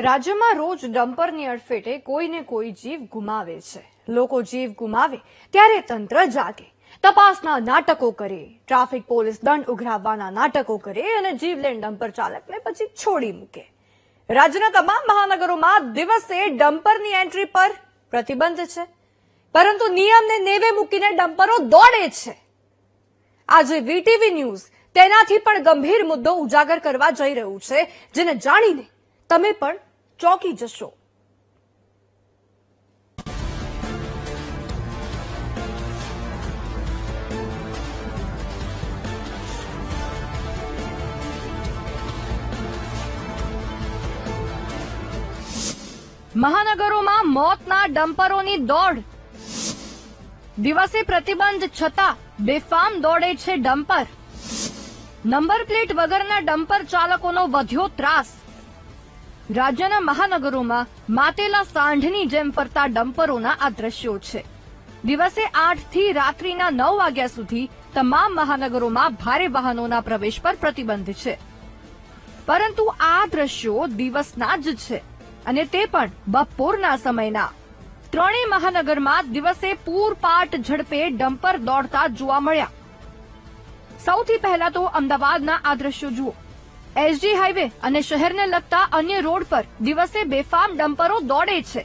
રાજ્યમાં રોજ ડમ્પરની અડફેટે કોઈને કોઈ જીવ ગુમાવે છે. લોકો જીવ ગુમાવે ત્યારે તંત્ર જાગે, તપાસના નાટકો કરે, ટ્રાફિક પોલીસ દંડ ઉઘરાવવાના નાટકો કરે અને જીવલેણ ડમ્પર ચાલકને પછી છોડી મૂકે. રાજ્યના તમામ મહાનગરોમાં દિવસે ડમ્પરની એન્ટ્રી પર પ્રતિબંધ છે, પરંતુ નિયમને નેવે મૂકીને ડમ્પરો દોડે છે. આજે વીટીવી ન્યૂઝ તેનાથી પણ ગંભીર મુદ્દો ઉજાગર કરવા જઈ રહ્યું છે, જેને જાણીને તમે પણ ચોંકી જશો. મહાનગરોમાં મોતના ડમ્પરોની દોડ. દિવસે પ્રતિબંધ છતાં બેફામ દોડે છે ડમ્પર. નંબર પ્લેટ વગરના ડમ્પર ચાલકોનો વધ્યો ત્રાસ. રાજ્યના મહાનગરોમાં માટેલા સાંઢની જેમ ફરતા ડમ્પરોના આ દ્રશ્યો છે. દિવસે 8 થી રાત્રિના 9 વાગ્યા સુધી તમામ મહાનગરોમાં ભારે વાહનોના પ્રવેશ પર પ્રતિબંધ છે. પરંતુ આ દ્રશ્યો દિવસના જ છે, અને તે પણ બપોરના સમયના. ત્રણેય મહાનગરમાં દિવસે પૂરપાટ ઝડપે ડમ્પર દોડતા જોવા મળ્યા. સૌથી પહેલા તો અમદાવાદના આ દ્રશ્યો જુઓ. એસજી હાઈવે અને શહેરને લગતા અન્ય રોડ પર દિવસે બેફામ ડમ્પરો દોડે છે.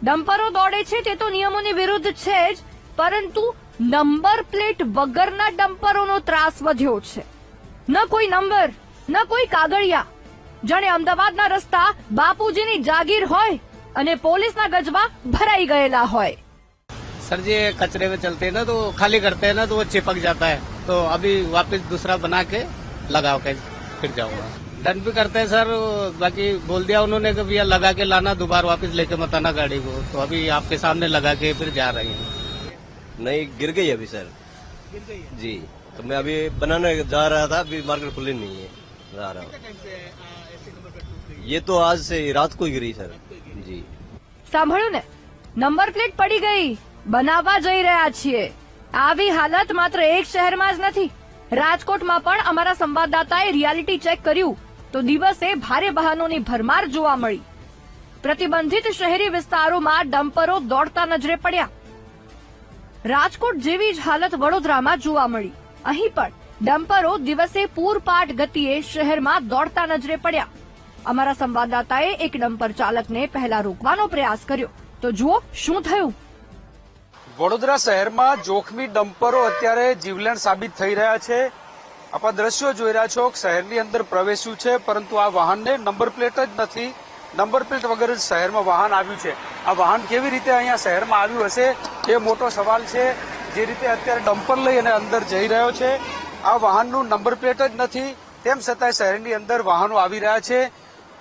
ડમ્પરો દોડે છે તે તો નિયમોની વિરુદ્ધ છે જ, પરંતુ નંબર પ્લેટ વગરના ડમ્પરોનો ત્રાસ વધ્યો છે. ન કોઈ નંબર, ન કોઈ કાગળિયા. જાણે અમદાવાદના રસ્તા બાપુજીની જાગીર હોય અને પોલીસના ગજવા ભરાઈ ગયેલા હોય. सर जी कचरे में चलते हैं ना तो खाली करते हैं ना तो वो चिपक जाता है, तो अभी वापस दूसरा बना के लगा के फिर जाऊंगा. डन भी करते हैं सर, बाकी बोल दिया उन्होंने कि भैया लगा के लाना, दोबारा वापस लेके मत आना गाड़ी को. तो अभी आपके सामने लगा के फिर जा रहे हैं. नहीं गिर गई अभी सर. गिर गई है? जी तो मैं अभी बनाने जा रहा था, अभी मार्केट खुली नहीं है, जा रहा हूँ. ये तो आज से रात को गिरी सर. जी સાંભળ્યું ને, નંબર પ્લેટ પડી ગઈ, બનાવવા જઈ રહ્યા છીએ. આવી હાલત માત્ર એક શહેરમાં જ નથી. રાજકોટમાં પણ અમારા સંવાદદાતાએ રિયાલિટી ચેક કર્યું તો દિવસે ભારે વાહનોની ભરમાર જોવા મળી. પ્રતિબંધિત શહેરી વિસ્તારોમાં ડમ્પરો દોડતા નજરે પડ્યા. રાજકોટ જેવી જ હાલત વડોદરામાં જોવા મળી. અહીં પણ ડમ્પરો દિવસે પૂરપાટ ગતિએ શહેરમાં દોડતા નજરે પડ્યા. અમારા સંવાદદાતાએ એક ડમ્પર ચાલકને પહેલા રોકવાનો પ્રયાસ કર્યો તો જુઓ શું થયું. વડોદરા શહેરમાં જોખમી ડમ્પરો અત્યારે જીવલેણ સાબિત થઈ રહ્યા છે. આપ દ્રશ્યો જોઈ રહ્યા છો, શહેરની અંદર પ્રવેશ્યું છે, પરંતુ આ વાહનને નંબર પ્લેટ જ નથી. નંબર પ્લેટ વગર જ શહેરમાં વાહન આવ્યું છે. આ વાહન કેવી રીતે અહીંયા શહેરમાં આવ્યું હશે એ મોટો સવાલ છે. જે રીતે અત્યારે ડમ્પર લઈ અને અંદર જઈ રહ્યો છે, આ વાહનનું નંબર પ્લેટ જ નથી, તેમ છતાંય શહેરની અંદર વાહનો આવી રહ્યા છે.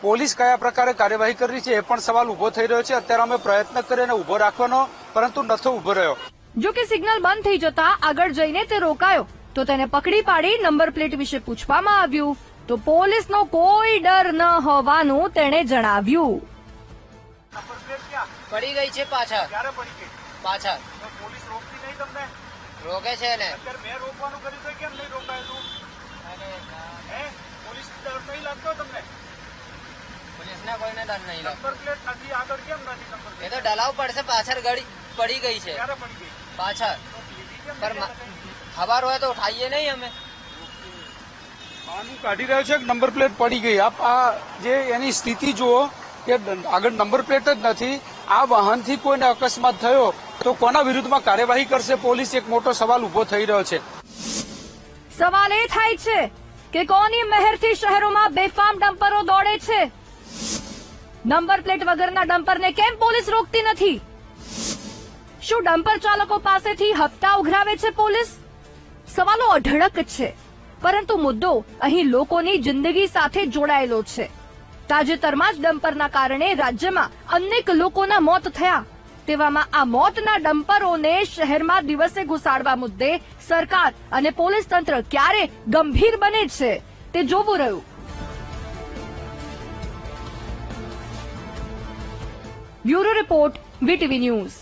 પોલીસ કયા પ્રકારે કાર્યવાહી કરી છે એ પણ સવાલ ઉભો થઈ રહ્યો છે. અત્યારે અમે પ્રયત્ન કરીને ઉભો રાખવાનો, પરંતુ નથો ઉભો રહ્યો. જો કે સિગ્નલ બંધ થઈ જતા આગળ જઈને તે રોકાયો તો તેને પકડી પાડી નંબર પ્લેટ વિશે પૂછવામાં આવ્યું તો પોલીસનો કોઈ ડર ન હોવાનું તેણે જણાવ્યું. પડી ગઈ છે પાછળ. ક્યારે પડી ગઈ? પાછળ પોલીસ રોકતી નહીં તમને? રોકે છે ને. અત્યારે મેં રોકવાનું કર્યું તો કેમ નહીં રોકાયું? પોલીસ ડર નહીં લાગતો તમને? પોલીસને કોઈને ડર નહીં લાગતો. નંબર પ્લેટ નથી, આગળ કેમ નથી નંબર એ પ્લેટ? તો ડલાવ પડશે. પાછળ ગાડી પડી ગઈ છે. ક્યારે પડી ગઈ? પાછળ કેમ પર નહીં? ખબર હોય તો ઉઠાઈએ નહીં અમે. આનું કાઢી રહ્યો છે કે નંબર પ્લેટ પડી ગઈ. આપ આ જે એની સ્થિતિ જુઓ કે આગળ નંબર પ્લેટ જ નથી. આ વાહનથી કોઈને અકસ્માત થયો તો કોના વિરુદ્ધમાં કાર્યવાહી કરશે પોલીસ? એક મોટો સવાલ ઉભો થઈ રહ્યો છે. સવાલ એ થાય છે કે કોની મહેરથી શહેરોમાં બેફામ ડમ્પરો દોડે છે? નંબર પ્લેટ વગરના ડમ્પરને કેમ પોલીસ રોકતી નથી? શું ડમ્પર ચાલકો પાસેથી હપ્તા ઉઘરાવે છે પોલીસ? સવાલો અઢળક છે, પરંતુ મુદ્દો અહીં લોકોની જિંદગી સાથે જોડાયેલો છે. તાજેતરમાં જ ડમ્પરના કારણે રાજ્યમાં અનેક લોકોના મોત થયા. તેવામાં આ મોતના ડમ્પરોને શહેરમાં દિવસે ઘુસાડવા મુદ્દે સરકાર અને પોલીસ તંત્ર ક્યારે ગંભીર બને છે તે જોવું રહ્યું. Bureau report, VTV news.